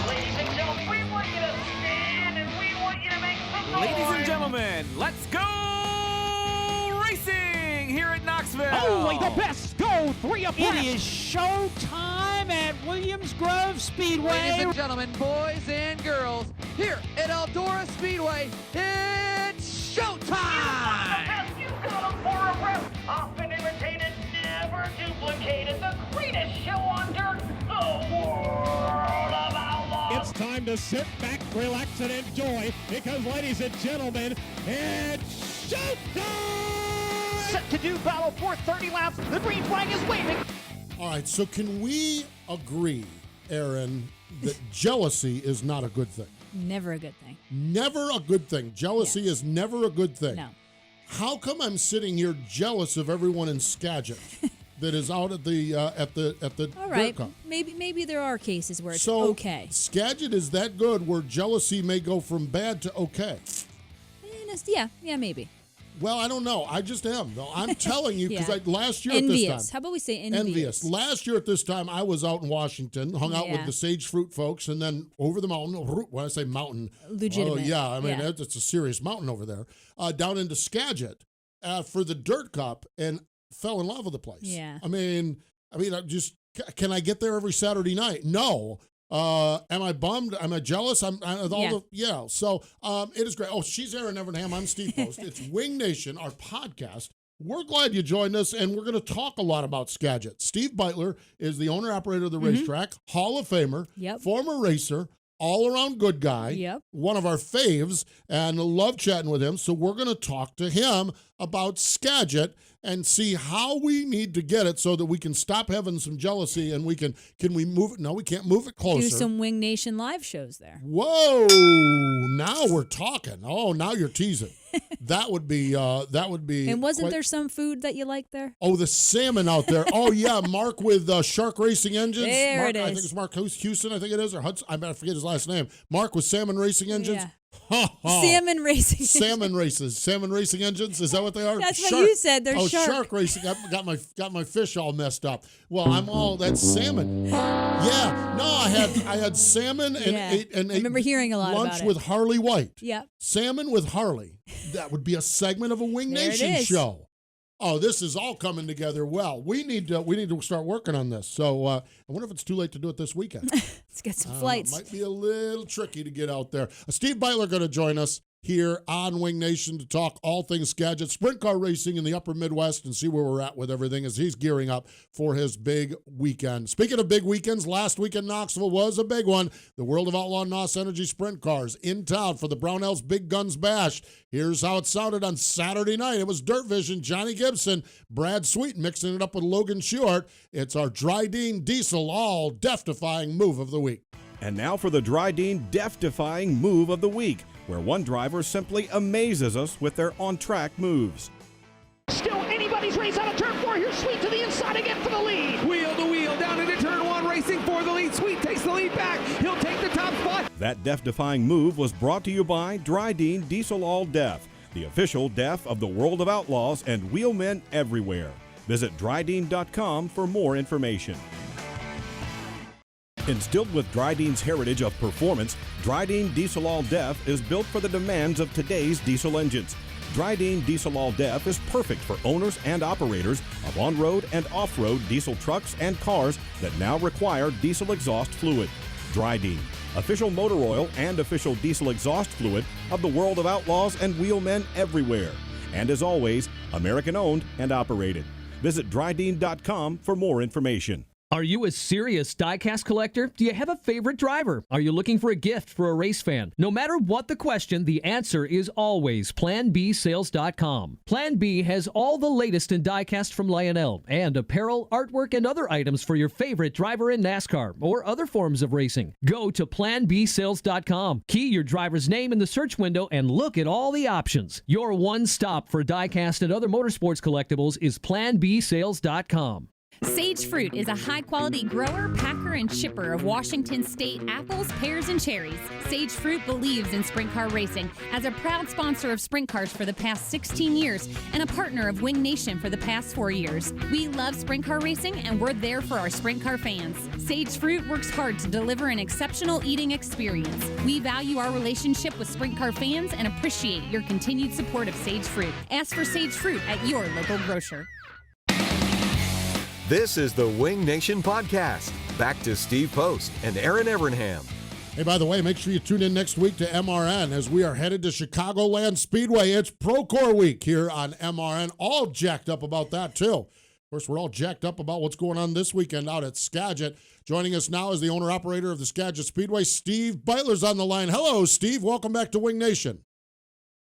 Ladies and gentlemen, we want you to stand and we want you to make some noise. Ladies and gentlemen, let's go racing here at Knoxville. Only the best go 3 abreast. It is show time at Williams Grove Speedway. Ladies and gentlemen, boys and girls, here at Eldora Speedway, it's showtime! You got them for a breath. Often imitated, never duplicated. The greatest show on dirt, the World of Outlaws. It's time to sit back, relax, and enjoy because, ladies and gentlemen, it's showtime! Set to do battle for 30 laps. The green flag is waving. All right, so can we agree, Erin, that jealousy is not a good thing? Never a good thing. Never a good thing. Jealousy is never a good thing. No. How come I'm sitting here jealous of everyone in Skagit that is out at the All right. Dirt Cup? Maybe there are cases where it's So okay. Skagit is that good where jealousy may go from bad to okay. Yeah, maybe. Well, I don't know. I just am. No, I'm telling you because Yeah. last year Envious. at this time. How about we say envious? Last year at this time, I was out in Washington, hung out with Yeah. the Sage Fruit folks, and then over the mountain. When I say mountain, Legitimate. Oh yeah, I mean Yeah. it's a serious mountain over there. Down into Skagit for the Dirt Cup, and fell in love with the place. Yeah. I mean, can I get there every Saturday night? No. Am I bummed? Am I jealous? So it is great. Oh, she's Erin Evernham. I'm Steve Post. It's Wing Nation, our podcast. We're glad you joined us, and we're going to talk a lot about Skagit. Steve Beitler is the owner-operator of the racetrack, Hall of Famer, former racer, all-around good guy, one of our faves, and love chatting with him. So we're going to talk to him about Skagit and see how we need to get it so that we can stop having some jealousy and can we move it? No, we can't move it closer. Do some Wing Nation live shows there. Whoa! Now we're talking. Oh, now you're teasing. That would be. And wasn't there some food that you liked there? Oh, the salmon out there. Oh yeah, Mark with Shark Racing Engines. There Mark, it is. I think it's Mark Houston. I think it is, or Hudson. I forget his last name. Mark with Salmon Racing Engines. Yeah. Salmon Racing. Salmon races. Salmon Racing Engines. Is that what they are? That's what you said. They're Shark Racing. I got my fish all messed up. Well, that's salmon. Yeah. No, I had salmon and ate I remember hearing a lot lunch about it. with Harley White. Yeah. Salmon with Harley. That would be a segment of a Wing There it Nation is. show. Oh, this is all coming together well. We need to start working on this. So I wonder if it's too late to do it this weekend. Let's get some flights. It might be a little tricky to get out there. Steve Beitler going to join us here on Wing Nation to talk all things Skagit, sprint car racing in the upper Midwest, and see where we're at with everything as he's gearing up for his big weekend. Speaking of big weekends, last week in Knoxville was a big one. The World of Outlaw NOS Energy Sprint Cars in town for the Brownells Big Guns Bash. Here's how it sounded on Saturday night. It was Dirt Vision, Johnny Gibson, Brad Sweet mixing it up with Logan Stewart. It's our Dryden Diesel all death-defying move of the week. And now for the Dryden death-defying move of the week, where one driver simply amazes us with their on-track moves. Still anybody's race out of turn 4. Here's Sweet to the inside again for the lead. Wheel to wheel down into turn 1, racing for the lead. Sweet takes the lead back. He'll take the top spot. That death-defying move was brought to you by Dryden Diesel All Death, the official death of the World of Outlaws and wheelmen everywhere. Visit Dryden.com for more information. Instilled with Dryden's heritage of performance, Dryden Diesel All Def is built for the demands of today's diesel engines. Dryden Diesel All Def is perfect for owners and operators of on-road and off-road diesel trucks and cars that now require diesel exhaust fluid. Dryden, official motor oil and official diesel exhaust fluid of the World of Outlaws and wheelmen everywhere. And as always, American-owned and operated. Visit Dryden.com for more information. Are you a serious diecast collector? Do you have a favorite driver? Are you looking for a gift for a race fan? No matter what the question, the answer is always PlanBSales.com. Plan B has all the latest in diecast from Lionel and apparel, artwork, and other items for your favorite driver in NASCAR or other forms of racing. Go to PlanBSales.com. Key your driver's name in the search window and look at all the options. Your one stop for diecast and other motorsports collectibles is PlanBSales.com. Sage Fruit is a high-quality grower, packer, and shipper of Washington State apples, pears, and cherries. Sage Fruit believes in sprint car racing as a proud sponsor of sprint cars for the past 16 years and a partner of Wing Nation for the past 4 years. We love sprint car racing, and we're there for our sprint car fans. Sage Fruit works hard to deliver an exceptional eating experience. We value our relationship with sprint car fans and appreciate your continued support of Sage Fruit. Ask for Sage Fruit at your local grocer. This is the Wing Nation Podcast. Back to Steve Post and Erin Evernham. Hey, by the way, make sure you tune in next week to MRN as we are headed to Chicagoland Speedway. It's Procore Week here on MRN. All jacked up about that, too. Of course, we're all jacked up about what's going on this weekend out at Skagit. Joining us now is the owner-operator of the Skagit Speedway, Steve Beitler's on the line. Hello, Steve. Welcome back to Wing Nation.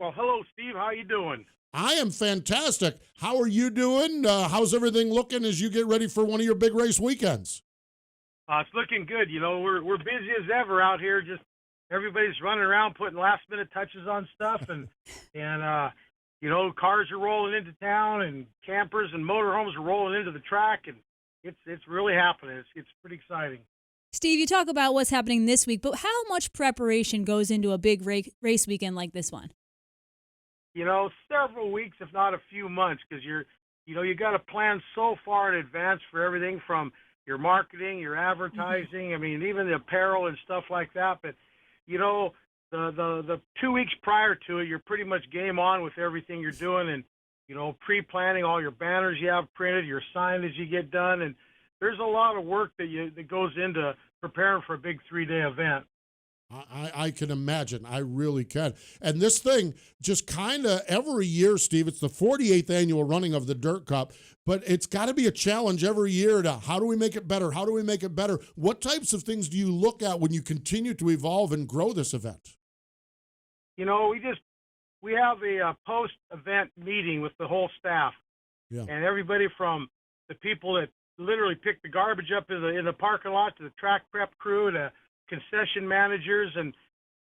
Well, hello, Steve. How you doing? I am fantastic. How are you doing? How's everything looking as you get ready for one of your big race weekends? It's looking good. You know, we're busy as ever out here. Just everybody's running around putting last-minute touches on stuff, and you know, cars are rolling into town, and campers and motorhomes are rolling into the track, and it's really happening. It's pretty exciting. Steve, you talk about what's happening this week, but how much preparation goes into a big race weekend like this one? You know, several weeks, if not a few months, because you got to plan so far in advance for everything from your marketing, your advertising. I mean, even the apparel and stuff like that. But you know, the 2 weeks prior to it, you're pretty much game on with everything you're doing, and you know, pre-planning all your banners you have printed, your signage you get done, and there's a lot of work that goes into preparing for a big 3-day event. I can imagine. I really can. And this thing just kind of every year, Steve, it's the 48th annual running of the Dirt Cup, but it's got to be a challenge every year to how do we make it better? How do we make it better? What types of things do you look at when you continue to evolve and grow this event? You know, we have a post-event meeting with the whole staff, and everybody from the people that literally pick the garbage up in the parking lot to the track prep crew to concession managers and,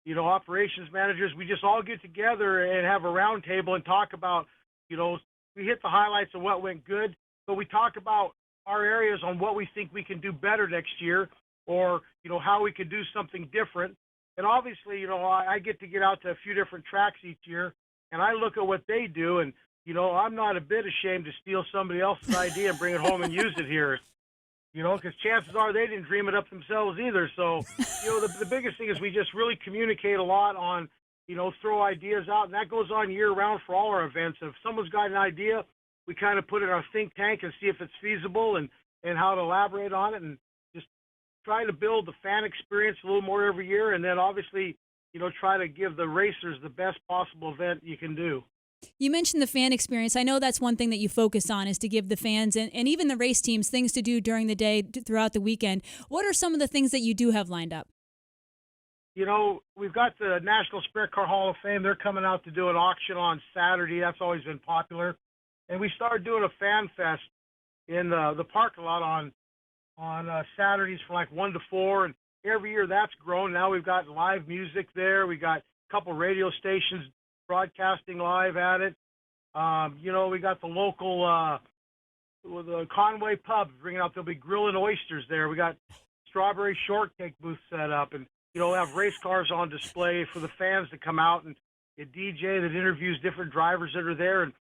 you know, operations managers. We just all get together and have a round table and talk about, you know, we hit the highlights of what went good, but we talk about our areas on what we think we can do better next year, or, you know, how we could do something different. And obviously, you know, I get out to a few different tracks each year, and I look at what they do, and, you know, I'm not a bit ashamed to steal somebody else's idea and bring it home and use it here. You know, because chances are they didn't dream it up themselves either. So, you know, the biggest thing is we just really communicate a lot on, you know, throw ideas out. And that goes on year-round for all our events. If someone's got an idea, we kind of put it in our think tank and see if it's feasible and how to elaborate on it, and just try to build the fan experience a little more every year. And then obviously, you know, try to give the racers the best possible event you can do. You mentioned the fan experience. I know that's one thing that you focus on, is to give the fans and even the race teams things to do during the day, throughout the weekend. What are some of the things that you do have lined up? You know, we've got the National Sprint Car Hall of Fame. They're coming out to do an auction on Saturday. That's always been popular. And we started doing a fan fest in the parking lot on Saturdays from like 1 to 4. And every year that's grown. Now we've got live music there. We got a couple radio stations broadcasting live at it. You know, we got the local the Conway Pub bringing out, there'll be grill and oysters there. We got strawberry shortcake booth set up, and, you know, have race cars on display for the fans to come out, and a DJ that interviews different drivers that are there. And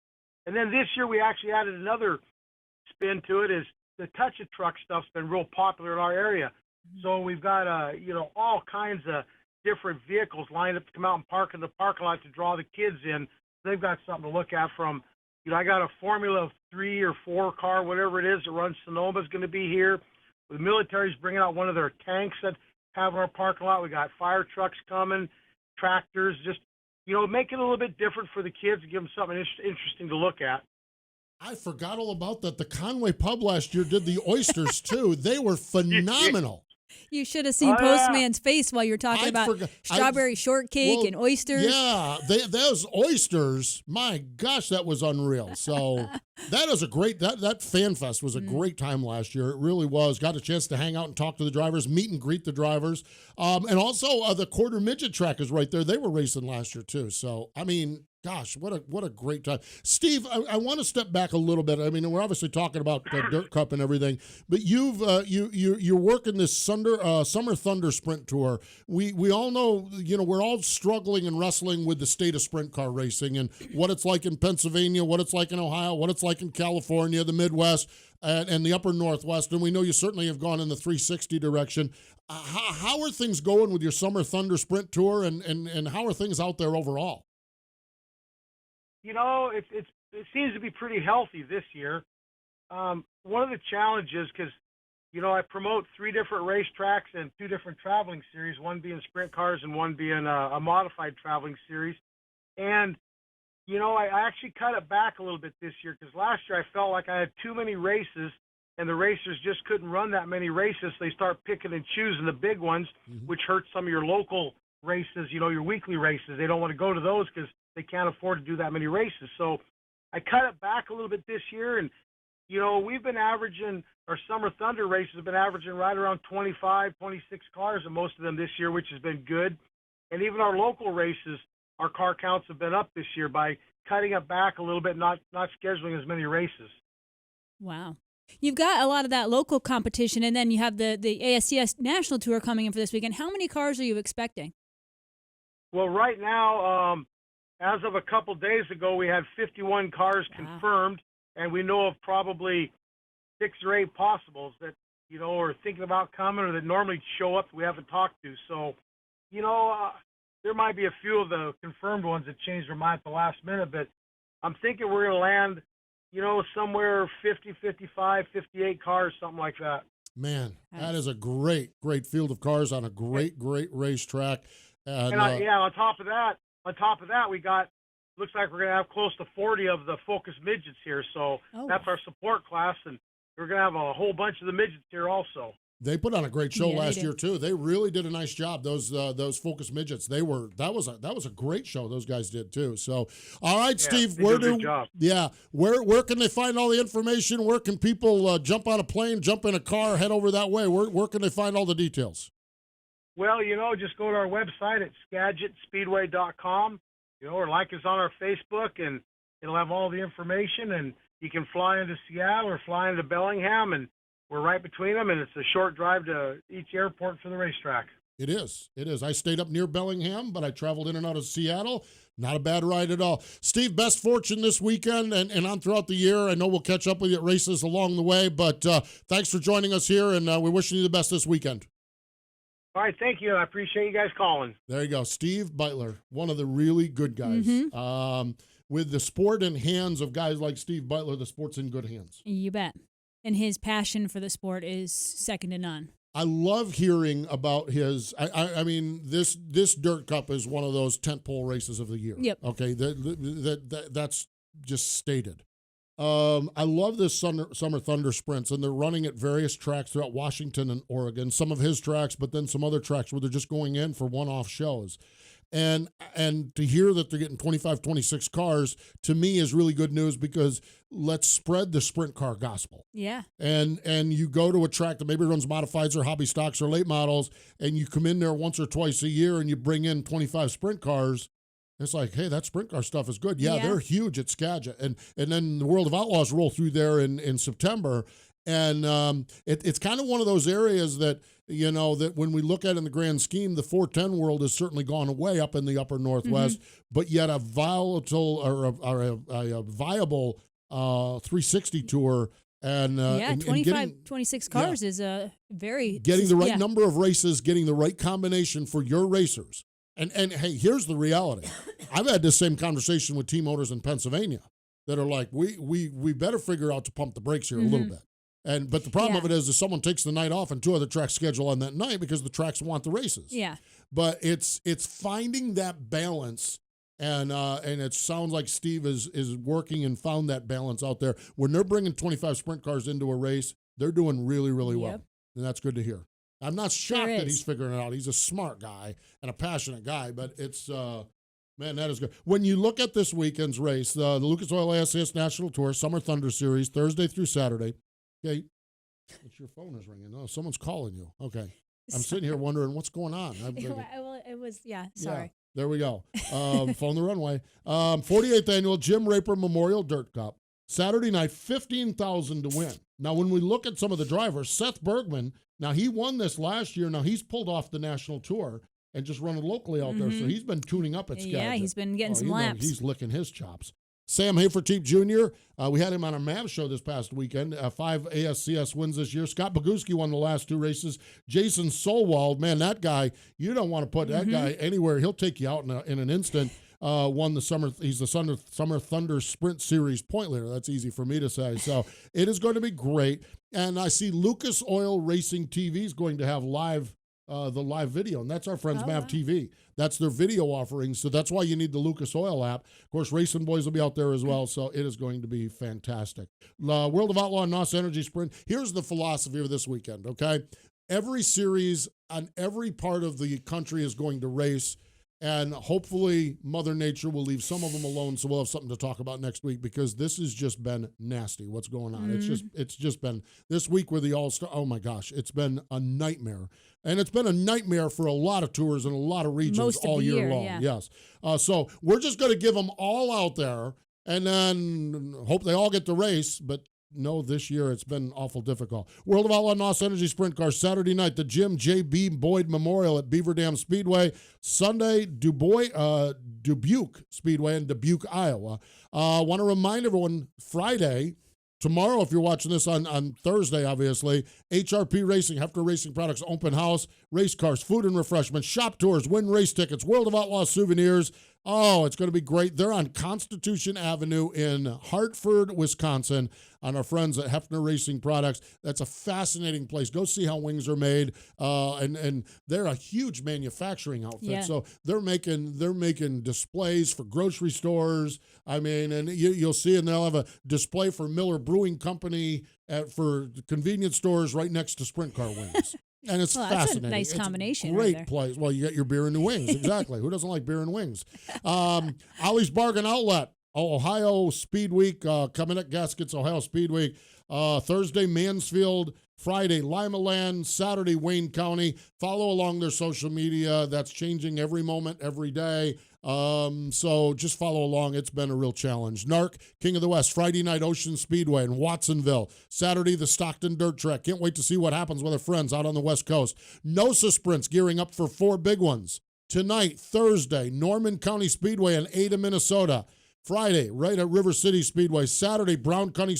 then this year we actually added another spin to it, is the touch a truck stuff's been real popular in our area. So we've got, you know, all kinds of different vehicles lined up to come out and park in the parking lot to draw the kids in. They've got something to look at from, you know, I got a Formula 3 or 4 car, whatever it is, that runs Sonoma's going to be here. The military's bringing out one of their tanks that have in our parking lot. We got fire trucks coming, tractors, just, you know, make it a little bit different for the kids, give them something interesting to look at. I forgot all about that. The Conway Pub last year did the oysters, too. They were phenomenal. You should have seen Postman's face while you're talking about strawberry shortcake and oysters. Yeah, those oysters, my gosh, that was unreal. So that is a great, that Fan Fest was a great time last year. It really was. Got a chance to hang out and talk to the drivers, meet and greet the drivers. And also the quarter midget track is right there. They were racing last year too. So, I mean, Gosh, what a great time. Steve, I want to step back a little bit. I mean, we're obviously talking about Dirt Cup and everything, but you're working this Summer Thunder Sprint Tour. We all know, we're all struggling and wrestling with the state of sprint car racing and what it's like in Pennsylvania, what it's like in Ohio, what it's like in California, the Midwest, and the upper Northwest. And we know you certainly have gone in the 360 direction. How are things going with your Summer Thunder Sprint Tour, and how are things out there overall? It seems to be pretty healthy this year. One of the challenges, because, I promote 3 different racetracks and 2 different traveling series, one being sprint cars and one being a modified traveling series. And, I actually cut it back a little bit this year because last year I felt like I had too many races and the racers just couldn't run that many races. They start picking and choosing the big ones, which hurts some of your local races, your weekly races. They don't want to go to those because they can't afford to do that many races. So I cut it back a little bit this year. And, we've been averaging, our Summer Thunder races have been averaging right around 25, 26 cars in most of them this year, which has been good. And even our local races, our car counts have been up this year by cutting it back a little bit, not scheduling as many races. Wow. You've got a lot of that local competition, and then you have the ASCS National Tour coming in for this weekend. How many cars are you expecting? Well, right now, as of a couple days ago, we had 51 cars confirmed, and we know of probably 6 or 8 possibles that, are thinking about coming or that normally show up that we haven't talked to. So, there might be a few of the confirmed ones that changed their mind at the last minute, but I'm thinking we're going to land, somewhere 50, 55, 58 cars, something like that. Man, that is a great field of cars on a great racetrack. And on top of that, we got, looks like we're going to have close to 40 of the Focus midgets here. So that's our support class, and we're going to have a whole bunch of the midgets here also. They put on a great show last year too. They really did a nice job. Those Focus midgets. That was a great show. Those guys did too. So, all right, Steve. Where can they find all the information? Where can people jump on a plane, jump in a car, head over that way? Where can they find all the details? Well, just go to our website at SkagitSpeedway.com. Or like us on our Facebook, and it'll have all the information. And you can fly into Seattle or fly into Bellingham, and we're right between them, and it's a short drive to each airport for the racetrack. It is. I stayed up near Bellingham, but I traveled in and out of Seattle. Not a bad ride at all. Steve, best fortune this weekend and on throughout the year. I know we'll catch up with you at races along the way, but thanks for joining us here, and we're wishing you the best this weekend. All right, thank you. I appreciate you guys calling. There you go. Steve Beitler, one of the really good guys. With the sport in hands of guys like Steve Beitler, the sport's in good hands. You bet. And his passion for the sport is second to none. I love hearing about his. I mean, this Dirt Cup is one of those tentpole races of the year. Yep. Okay, that's just stated. I love this Summer Thunder sprints, and they're running at various tracks throughout Washington and Oregon. Some of his tracks, but then some other tracks where they're just going in for one-off shows. And to hear that they're getting 25, 26 cars, to me, is really good news, because let's spread the sprint car gospel. Yeah. And you go to a track that maybe runs modifieds or hobby stocks or late models, and you come in there once or twice a year and you bring in 25 sprint cars. It's like, hey, that sprint car stuff is good. Yeah, they're huge at Skagit. And then the World of Outlaws roll through there in September. And it's kind of one of those areas that, that when we look at in the grand scheme, the 410 world has certainly gone away up in the upper Northwest, but yet a volatile or a viable 360 tour. And 26 cars is a very... Getting the right number of races, getting the right combination for your racers. And hey, here's the reality. I've had this same conversation with team owners in Pennsylvania that are like, we better figure out to pump the brakes here a little bit. But the problem of it is someone takes the night off and 2 other tracks schedule on that night because the tracks want the races. Yeah. But it's finding that balance, and it sounds like Steve is working and found that balance out there. When they're bringing 25 sprint cars into a race, they're doing really, really well. And that's good to hear. I'm not shocked that he's figuring it out. He's a smart guy and a passionate guy, but it's, man, that is good. When you look at this weekend's race, the Lucas Oil ASCS National Tour Summer Thunder Series, Thursday through Saturday. Okay. Your phone is ringing. Oh, someone's calling you. Okay. I'm sitting here wondering what's going on. It was, sorry. There we go. Phone the runway. 48th annual Jim Raper Memorial Dirt Cup. Saturday night, $15,000 to win. Now, when we look at some of the drivers, Seth Bergman, now he won this last year. Now he's pulled off the national tour and just running locally out there. So he's been tuning up at Skagit. Yeah, he's been getting some laps. He's licking his chops. Sam Haferteep Jr., we had him on our Mavs show this past weekend. 5 ASCS wins this year. Scott Boguski won the last 2 races. Jason Solwald, man, that guy, you don't want to put that guy anywhere. He'll take you out in an instant. Won the summer. He's the Summer Thunder Sprint Series point leader. That's easy for me to say. So it is going to be great. And I see Lucas Oil Racing TV is going to have the live video, and that's our friends Mav TV. That's their video offering, so that's why you need the Lucas Oil app. Of course, Racing Boys will be out there as well, so it is going to be fantastic. World of Outlaw and NOS Energy Sprint. Here's the philosophy of this weekend, okay? Every series on every part of the country is going to race, and hopefully Mother Nature will leave some of them alone, so we'll have something to talk about next week, because this has just been nasty, what's going on. It's just been, this week with the All-Star, oh my gosh, it's been a nightmare. And it's been a nightmare for a lot of tours and a lot of regions all year long. Yeah. Yes. So we're just going to give them all out there and then hope they all get to race, but no, this year it's been awful difficult. World of Outlaw NOS Energy Sprint Car, Saturday night, the Jim J.B. Boyd Memorial at Beaver Dam Speedway. Sunday, Dubuque Speedway in Dubuque, Iowa. Want to remind everyone, Friday, tomorrow, if you're watching this on Thursday, obviously, HRP Racing, Hefner Racing Products Open House, race cars, food and refreshments, shop tours, win race tickets, World of Outlaw souvenirs. Oh, it's going to be great. They're on Constitution Avenue in Hartford, Wisconsin, on our friends at Hefner Racing Products. That's a fascinating place. Go see how wings are made. And they're a huge manufacturing outfit. Yeah. So they're making displays for grocery stores. I mean, and you'll see, and they'll have a display for Miller Brewing Company for convenience stores right next to Sprint Car wings. And it's fascinating. That's a nice combination. Great place. Well, you get your beer and your wings. Exactly. Who doesn't like beer and wings? Ollie's Bargain Outlet, Ohio Speed Week, coming at Gaskets, Ohio Speed Week. Thursday, Mansfield. Friday, Lima Land. Saturday, Wayne County. Follow along their social media. That's changing every moment, every day. So just follow along. It's been a real challenge. NARC, King of the West, Friday night, Ocean Speedway in Watsonville. Saturday, the Stockton Dirt Track. Can't wait to see what happens with our friends out on the West Coast. NOSA Sprints gearing up for 4 big ones. Tonight, Thursday, Norman County Speedway in Ada, Minnesota. Friday, right at River City Speedway. Saturday, Brown County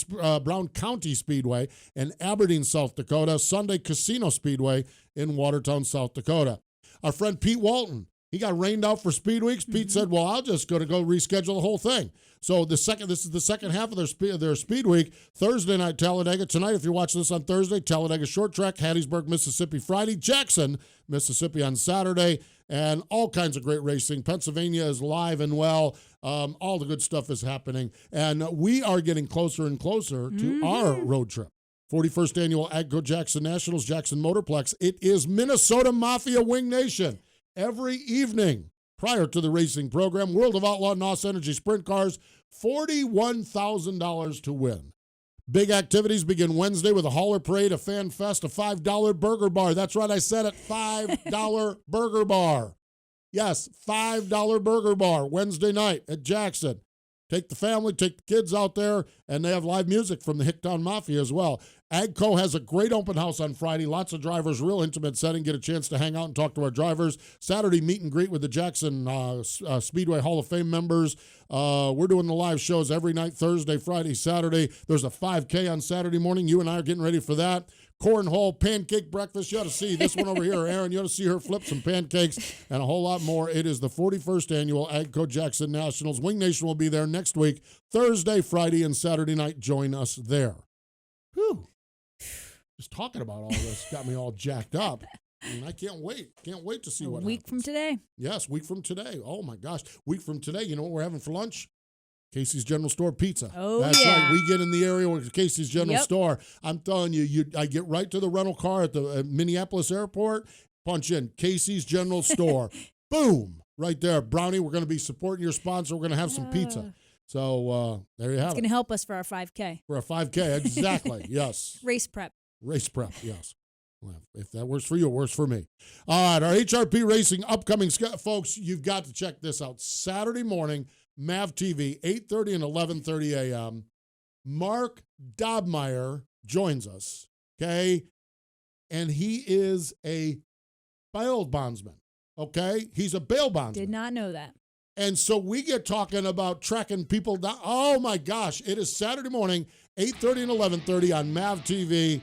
Speedway in Aberdeen, South Dakota. Sunday, Casino Speedway in Watertown, South Dakota. Our friend Pete Walton, he got rained out for Speed Weeks. Pete said, well, I'll just go reschedule the whole thing. So this is the second half of their Speed Week. Thursday night, Talladega. Tonight, if you're watching this on Thursday, Talladega Short Track, Hattiesburg, Mississippi Friday, Jackson, Mississippi on Saturday, and all kinds of great racing. Pennsylvania is live and well. All the good stuff is happening. And we are getting closer and closer to our road trip. 41st Annual AGCO Jackson Nationals, Jackson Motorplex. It is Minnesota Mafia Wing Nation. Every evening prior to the racing program, World of Outlaw NOS Energy Sprint Cars, $41,000 to win. Big activities begin Wednesday with a hauler parade, a fan fest, a $5 burger bar. That's right, I said it, $5 burger bar. Yes, $5 burger bar Wednesday night at Jackson. Take the family, take the kids out there, and they have live music from the Hicktown Mafia as well. AGCO has a great open house on Friday. Lots of drivers, real intimate setting. Get a chance to hang out and talk to our drivers. Saturday, meet and greet with the Jackson Speedway Hall of Fame members. We're doing the live shows every night, Thursday, Friday, Saturday. There's a 5K on Saturday morning. You and I are getting ready for that. Cornhole, pancake breakfast. You ought to see this one over here, Erin. You ought to see her flip some pancakes and a whole lot more. It is the 41st Annual AGCO Jackson Nationals. Wing Nation will be there next week, Thursday, Friday, and Saturday night. Join us there. Whew. Just talking about all this got me all jacked up. And I can't wait. Can't wait to see what happens. Week from today. Yes, week from today. Oh, my gosh. Week from today. You know what we're having for lunch? Casey's General Store pizza. Oh, that's yeah. right. We get in the area with Casey's General Store. I'm telling you, I get right to the rental car at the Minneapolis airport, punch in Casey's General Store. Boom. Right there. Brownie, we're going to be supporting your sponsor. We're going to have some pizza. So there you have it. It's going to help us for our 5K. For a 5K, exactly. Yes. Race prep. Race prep, yes. Well, if that works for you, it works for me. All right, our HRP Racing upcoming folks, you've got to check this out. Saturday morning, MAV TV, 8:30 and 11:30 a.m. Mark Dobmeyer joins us, okay? And he is a bail bondsman, okay? He's a bail bondsman. Did not know that. And so we get talking about tracking people down. Oh, my gosh. It is Saturday morning, 8:30 and 11:30 on MAV TV.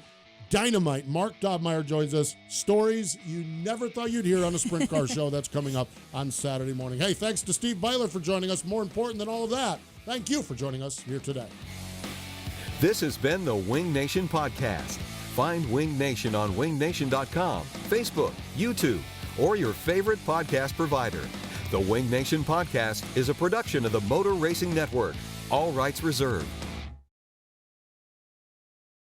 Dynamite. Mark Dobmeyer joins us. Stories you never thought you'd hear on a sprint car show. That's coming up on Saturday morning. Hey, thanks to Steve Beitler for joining us. More important than all of that, thank you for joining us here today. This has been the Wing Nation Podcast. Find Wing Nation on wingnation.com, Facebook, YouTube, or your favorite podcast provider. The Wing Nation Podcast is a production of the Motor Racing Network. All rights reserved.